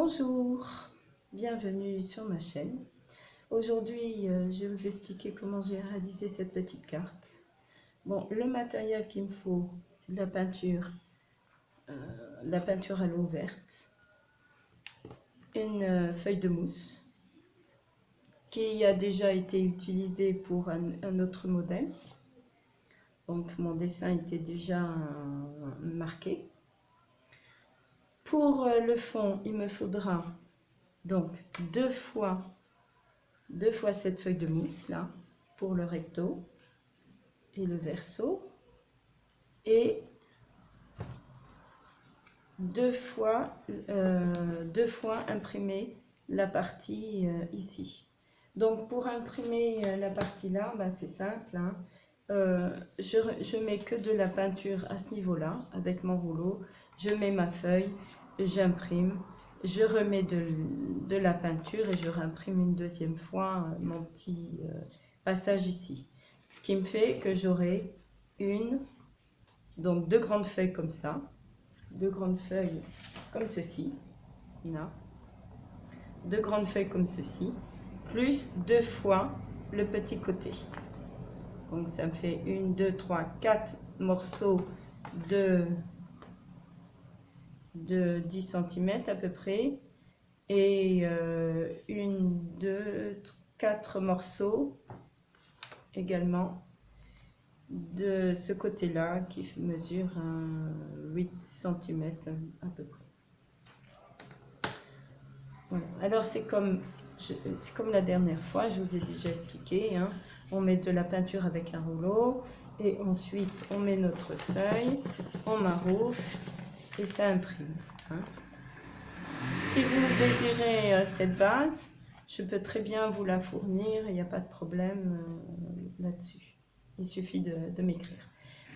Bonjour, bienvenue sur ma chaîne. Aujourd'hui, je vais vous expliquer comment j'ai réalisé cette petite carte. Bon, le matériel qu'il me faut, c'est de la peinture à l'eau verte, une feuille de mousse qui a déjà été utilisée pour un autre modèle. Donc, mon dessin était déjà marqué. Pour le fond, il me faudra donc deux fois cette feuille de mousse là pour le recto et le verso, et deux fois imprimer la partie ici. Donc pour imprimer la partie là, c'est simple, hein. Je mets que de la peinture à ce niveau là avec mon rouleau, je mets ma feuille, j'imprime, je remets de la peinture et je réimprime une deuxième fois mon petit passage ici, ce qui me fait que j'aurai donc deux grandes feuilles comme ça, deux grandes feuilles comme ceci, là, deux grandes feuilles comme ceci, plus deux fois le petit côté. Donc ça me fait 1, 2, 3, 4 morceaux de 10 cm à peu près, et 1, 2, 4 morceaux également de ce côté là qui mesure 8 cm à peu près. Voilà. Alors c'est comme la dernière fois, je vous ai déjà expliqué, hein. On met de la peinture avec un rouleau et ensuite on met notre feuille, on maroufle et ça imprime, hein. Si vous désirez cette base, je peux très bien vous la fournir, il n'y a pas de problème là-dessus. Il suffit de m'écrire.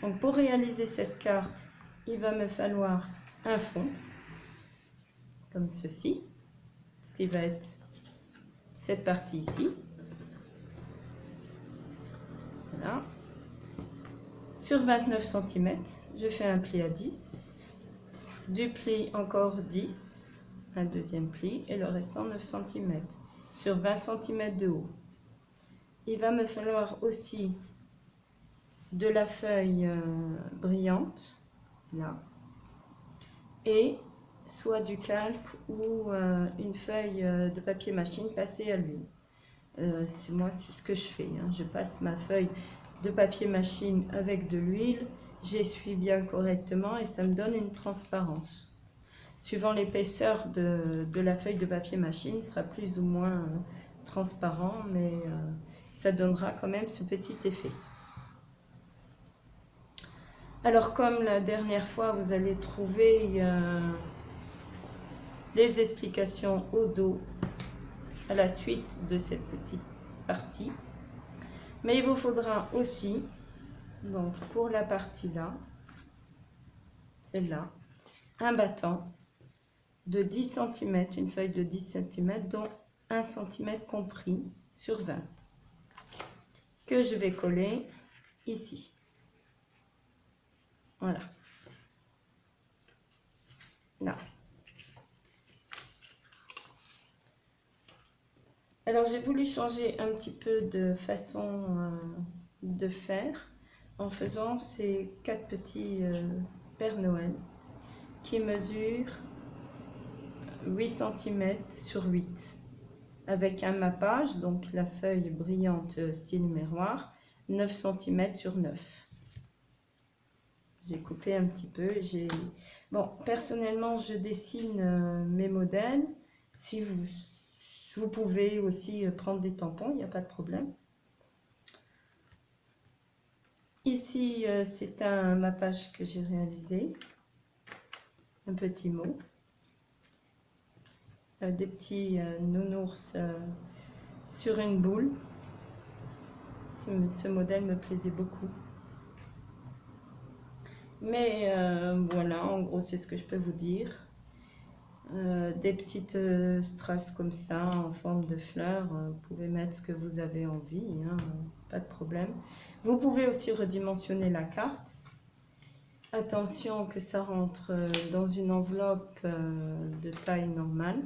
Donc pour réaliser cette carte, il va me falloir un fond, comme ceci, ce qui va être cette partie ici. Voilà. Sur 29 cm, je fais un pli à 10, du pli encore 10, un deuxième pli, et le restant 9 cm, sur 20 cm de haut. Il va me falloir aussi de la feuille brillante, là, et soit du calque ou une feuille de papier machine passée à l'huile. Moi, c'est ce que je fais, hein. Je passe ma feuille de papier machine avec de l'huile, j'essuie bien correctement et ça me donne une transparence. Suivant l'épaisseur de la feuille de papier machine, sera plus ou moins transparent, mais ça donnera quand même ce petit effet. Alors comme la dernière fois, vous allez trouver les explications au dos à la suite de cette petite partie. Mais il vous faudra aussi, donc pour la partie là, celle-là, un battant de 10 cm, une feuille de 10 cm, dont 1 cm compris sur 20, que je vais coller ici. Voilà. Là. Alors j'ai voulu changer un petit peu de façon de faire en faisant ces 4 petits Père Noël qui mesurent 8 cm sur 8 avec un mappage, donc la feuille brillante style miroir, 9 cm sur 9. J'ai coupé un petit peu. Bon, personnellement, je dessine mes modèles. Si vous pouvez aussi prendre des tampons, il n'y a pas de problème. Ici, c'est un mappage que j'ai réalisé. Un petit mot. Des petits nounours sur une boule. Ce modèle me plaisait beaucoup. Mais voilà, en gros, c'est ce que je peux vous dire. Des petites strass comme ça, en forme de fleurs. Vous pouvez mettre ce que vous avez envie, hein, pas de problème. Vous pouvez aussi redimensionner la carte. Attention que ça rentre dans une enveloppe de taille normale.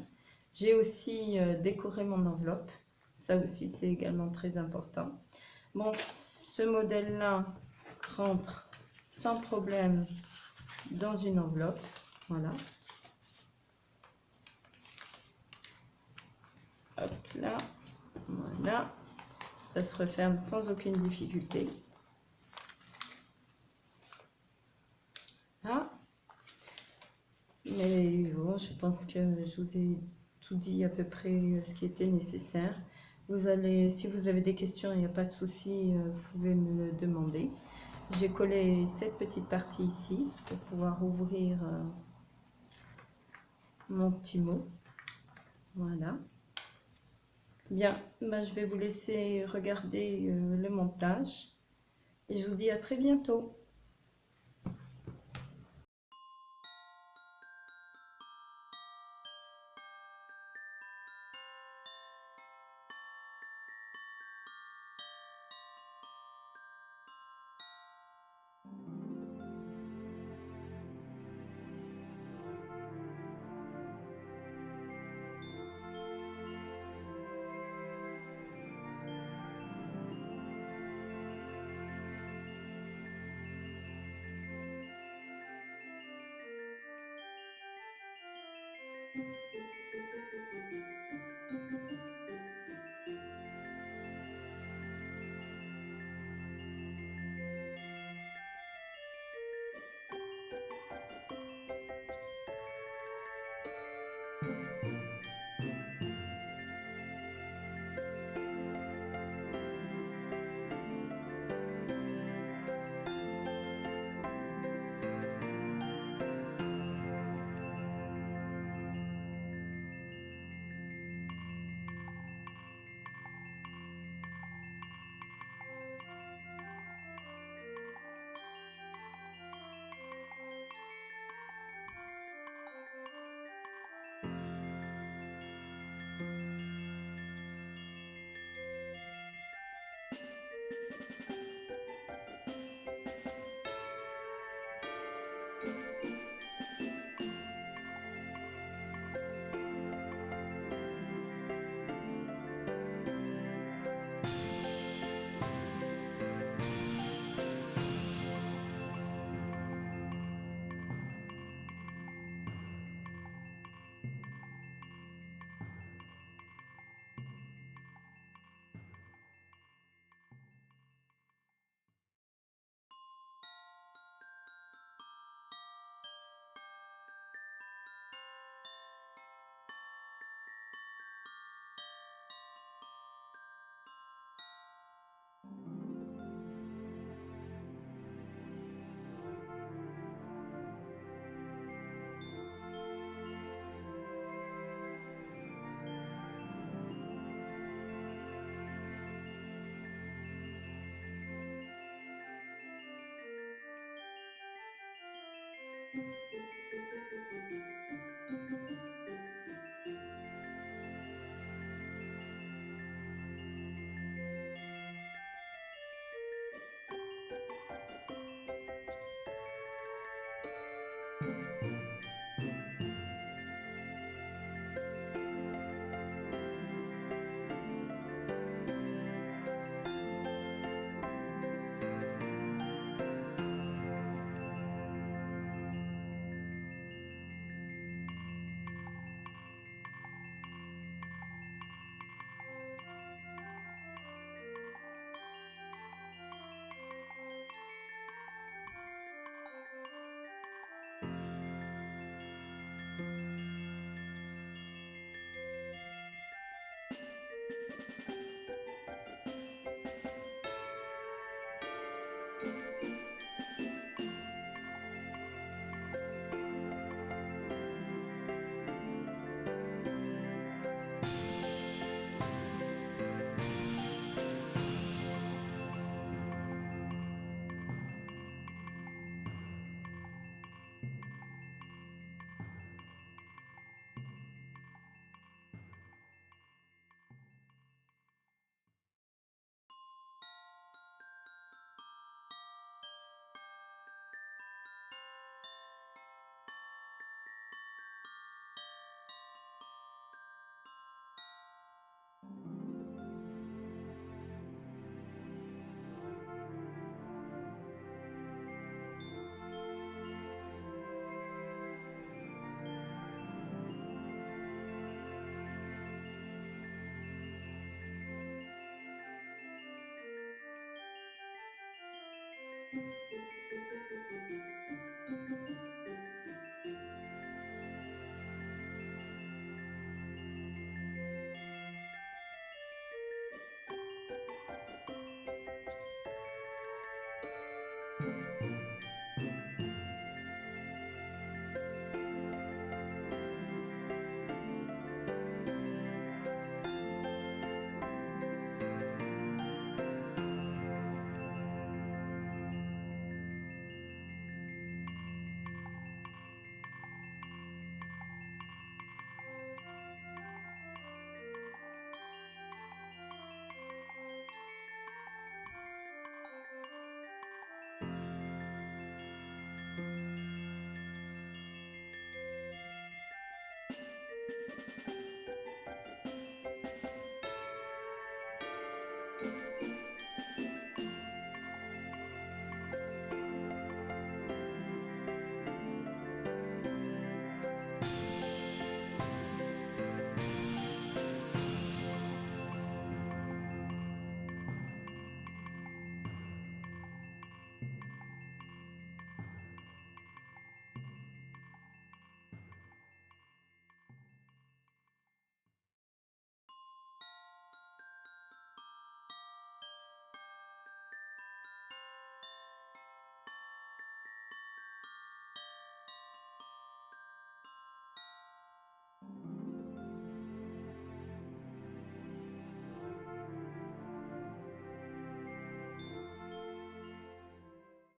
J'ai aussi décoré mon enveloppe. Ça aussi, c'est également très important. Bon, ce modèle-là rentre sans problème dans une enveloppe. Voilà. Hop là. Voilà. Ça se referme sans aucune difficulté. Là. Mais bon, je pense que je vous ai tout dit à peu près ce qui était nécessaire. Vous allez, si vous avez des questions, il n'y a pas de souci, vous pouvez me le demander. J'ai collé cette petite partie ici pour pouvoir ouvrir mon petit mot. Voilà. Bien, ben, je vais vous laisser regarder le montage et je vous dis à très bientôt.